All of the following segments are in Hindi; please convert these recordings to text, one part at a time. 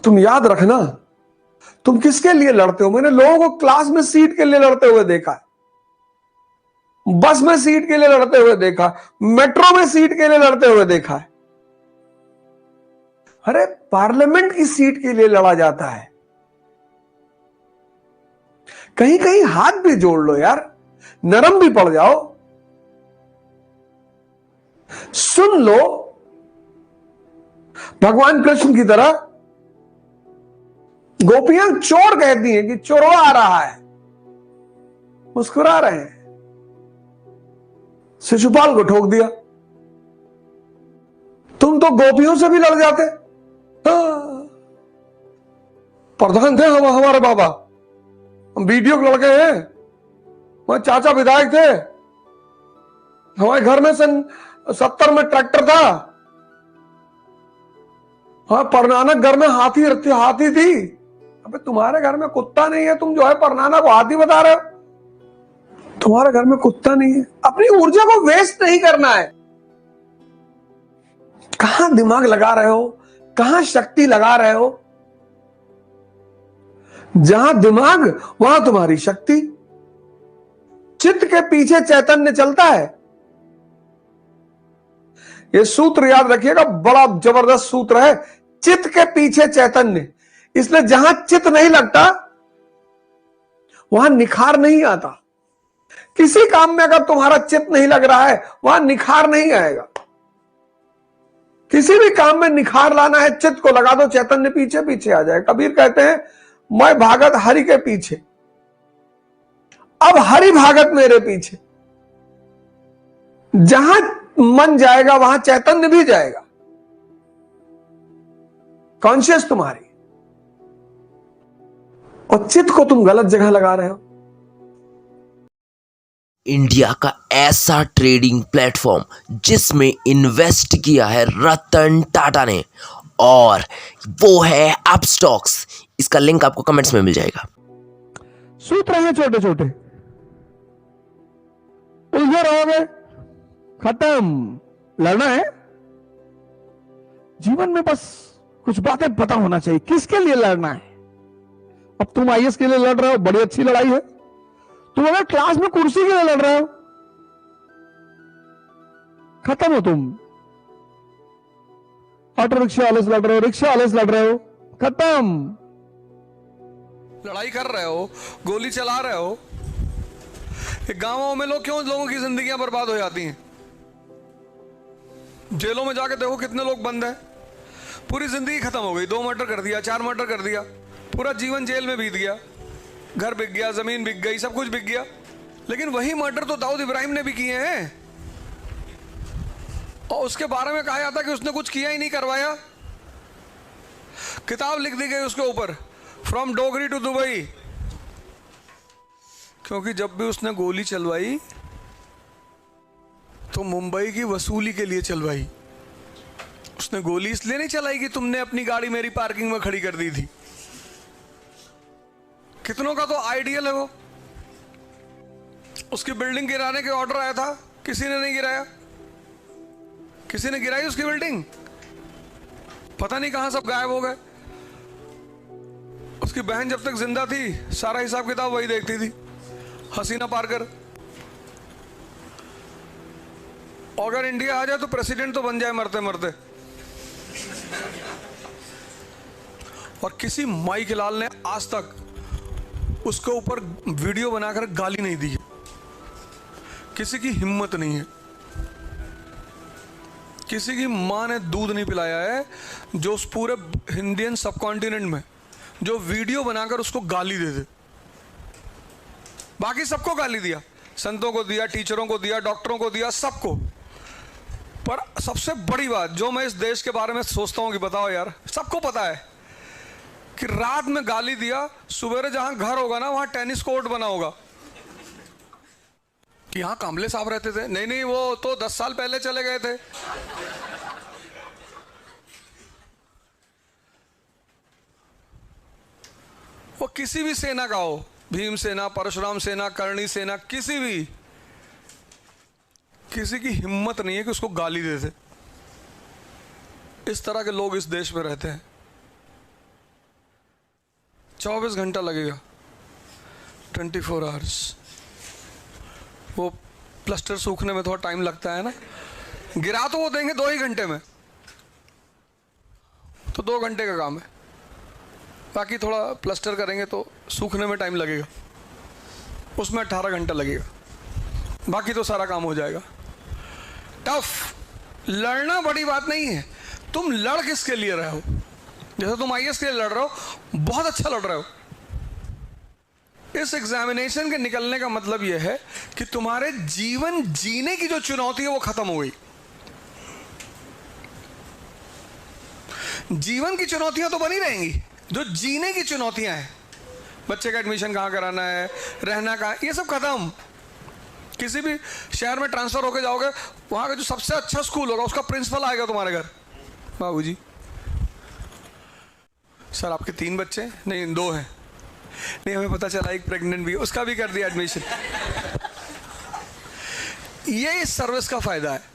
तुम याद रखना, तुम किसके लिए लड़ते हो। मैंने लोगों को क्लास में सीट के लिए लड़ते हुए देखा है, बस में सीट के लिए लड़ते हुए देखा, मेट्रो में सीट के लिए लड़ते हुए देखा है। अरे पार्लियामेंट की सीट के लिए लड़ा जाता है। कहीं कहीं हाथ भी जोड़ लो यार, नरम भी पड़ जाओ। सुन लो भगवान कृष्ण की तरह गोपियां चोर कहती हैं कि चोरवा आ रहा है, मुस्कुरा रहे हैं। शिशुपाल को ठोक दिया। तुम तो गोपियों से भी लड़ जाते। प्रधान थे हम, हमारे बाबा, हम बीडीओ के लड़के हैं, हमारे चाचा विधायक थे, हमारे घर में सन 70 में ट्रैक्टर था, हाँ परनानक घर में हाथी थी। अबे तुम्हारे घर में कुत्ता नहीं है, तुम जो है परनाना को हाथी बता रहे हो। तुम्हारे घर में कुत्ता नहीं है। अपनी ऊर्जा को वेस्ट नहीं करना है। कहां दिमाग लगा रहे हो, कहां शक्ति लगा रहे हो। जहां दिमाग वहां तुम्हारी शक्ति। चित्त के पीछे चैतन्य चलता है। यह सूत्र याद रखिएगा, बड़ा जबरदस्त सूत्र है। चित्त के पीछे चैतन्य। इसलिए जहां चित्त नहीं लगता वहां निखार नहीं आता। किसी काम में अगर तुम्हारा चित्त नहीं लग रहा है वहां निखार नहीं आएगा। किसी भी काम में निखार लाना है, चित्त को लगा दो, चैतन्य पीछे पीछे आ जाए। कबीर कहते हैं मैं भागत हरि के पीछे, अब हरि भागत मेरे पीछे। जहां मन जाएगा वहां चैतन्य भी जाएगा। कॉन्शियस तुम्हारी, और चित्त को तुम गलत जगह लगा रहे हो। इंडिया का ऐसा ट्रेडिंग प्लेटफॉर्म जिसमें इन्वेस्ट किया है रतन टाटा ने, और वो है अपस्टॉक्स। इसका लिंक आपको कमेंट्स में मिल जाएगा। सूत्र हैं छोटे छोटे, उलझे रहोगे, खत्म। लड़ना है जीवन में, बस कुछ बातें पता होना चाहिए किसके लिए लड़ना है। अब तुम आईएएस के लिए लड़ रहे हो, बड़ी अच्छी लड़ाई है। तुम अगर क्लास में कुर्सी के लिए लड़ रहे हो, खत्म हो तुम। ऑटो रिक्शा वाले से लड़ रहे हो, रिक्शा वाले से लड़ रहे हो, खत्म। लड़ाई कर रहे हो, गोली चला रहे हो। गांवों में क्यों लोगों की जिंदगियां बर्बाद हो जाती हैं। जेलों में जाके देखो कितने लोग बंद हैं, पूरी जिंदगी खत्म हो गई। 2 मर्डर कर दिया, 4 मर्डर कर दिया, पूरा जीवन जेल में बीत गया। घर बिक गया, जमीन बिक गई, सब कुछ बिक गया। लेकिन वही मर्डर तो दाऊद इब्राहिम ने भी किए हैं, और उसके बारे में कहा जाता कि उसने कुछ किया ही नहीं, करवाया। किताब लिख दी गई उसके ऊपर, फ्रॉम डोगरी टू दुबई। क्योंकि जब भी उसने गोली चलवाई तो मुंबई की वसूली के लिए चलवाई। उसने गोली इसलिए नहीं चलाई कि तुमने अपनी गाड़ी मेरी पार्किंग में खड़ी कर दी थी। कितनों का तो आइडियल है वो। उसकी बिल्डिंग गिराने के ऑर्डर आया था, किसी ने नहीं गिराया। किसी ने गिराई उसकी बिल्डिंग? पता नहीं कहां सब गायब हो गए। उसकी बहन जब तक जिंदा थी सारा हिसाब किताब वही देखती थी, हसीना पारकर। अगर इंडिया आ जाए तो प्रेसिडेंट तो बन जाए मरते मरते। और किसी माई के लाल ने आज तक उसके ऊपर वीडियो बनाकर गाली नहीं दी है। किसी की हिम्मत नहीं है। किसी की मां ने दूध नहीं पिलाया है जो उस पूरे इंडियन सबकॉन्टिनेंट में जो वीडियो बनाकर उसको गाली दे दे। बाकी सबको गाली दिया, संतों को दिया, टीचरों को दिया, डॉक्टरों को दिया, सबको। पर सबसे बड़ी बात जो मैं इस देश के बारे में सोचता हूं कि बताओ यार, सबको पता है कि रात में गाली दिया, सुबह जहां घर होगा ना वहां टेनिस कोर्ट बना होगा। कि यहां कामले साहब रहते थे, नहीं नहीं वो तो 10 साल पहले चले गए थे। वो किसी भी सेना का हो, भीम सेना, परशुराम सेना, करणी सेना, किसी की हिम्मत नहीं है कि उसको गाली दे दे। इस तरह के लोग इस देश में रहते हैं। 24 घंटा लगेगा, 24 आवर्स। वो प्लास्टर सूखने में थोड़ा टाइम लगता है ना, गिरा तो वो देंगे 2 ही घंटे में, तो 2 घंटे का काम है। बाकी थोड़ा प्लास्टर करेंगे तो सूखने में टाइम लगेगा, उसमें 18 घंटा लगेगा, बाकी तो सारा काम हो जाएगा। टफ, लड़ना बड़ी बात नहीं है। तुम लड़ किसके लिए रहे हो? जैसे तुम आईएएस के लिए लड़ रहे हो, बहुत अच्छा लड़ रहे हो। इस एग्जामिनेशन के निकलने का मतलब यह है कि तुम्हारे जीवन जीने की जो चुनौती है वो खत्म हो गई। जीवन की चुनौतियां तो बनी रहेंगी, जो जीने की चुनौतियां हैं, बच्चे का एडमिशन कहाँ कराना है, रहना कहाँ, ये सब खत्म। किसी भी शहर में ट्रांसफर होके जाओगे, वहां का जो सबसे अच्छा स्कूल होगा उसका प्रिंसिपल आएगा तुम्हारे घर, बाबूजी सर आपके 3 बच्चे, नहीं 2 हैं, नहीं हमें पता चला एक प्रेग्नेंट भी है, उसका भी कर दिया एडमिशन। ये इस सर्विस का फायदा है।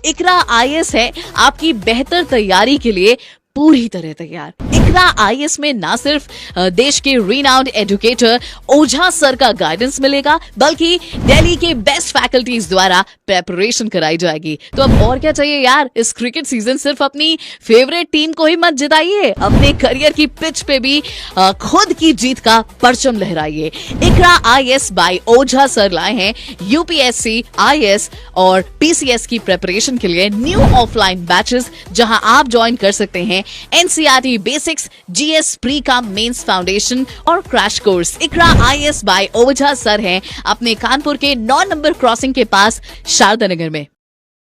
इकरा आईएएस है आपकी बेहतर तैयारी के लिए पूरी तरह तैयार। इकरा आईएएस में ना सिर्फ देश के रिनाउंड एजुकेटर ओझा सर का गाइडेंस मिलेगा, बल्कि दिल्ली के बेस्ट फैकल्टीज द्वारा प्रेपरेशन कराई जाएगी। तो अब और क्या चाहिए यार। इस क्रिकेट सीजन सिर्फ अपनी फेवरेट टीम को ही मत जिताइए, अपने करियर की पिच पे भी खुद की जीत का परचम लहराइए। इकरा आईएएस बाय ओझा सर लाए हैं यूपीएससी, आईएएस और पीसीएस की प्रेपरेशन के लिए न्यू ऑफलाइन बैचेस, जहां आप ज्वाइन कर सकते हैं एनसीईआरटी बेसिक्स, जीएस प्री का मेंस फाउंडेशन और क्रैश कोर्स। इकरा आईएएस बाय ओझा सर हैं अपने कानपुर के 9 नंबर क्रॉसिंग के पास शारदा नगर में।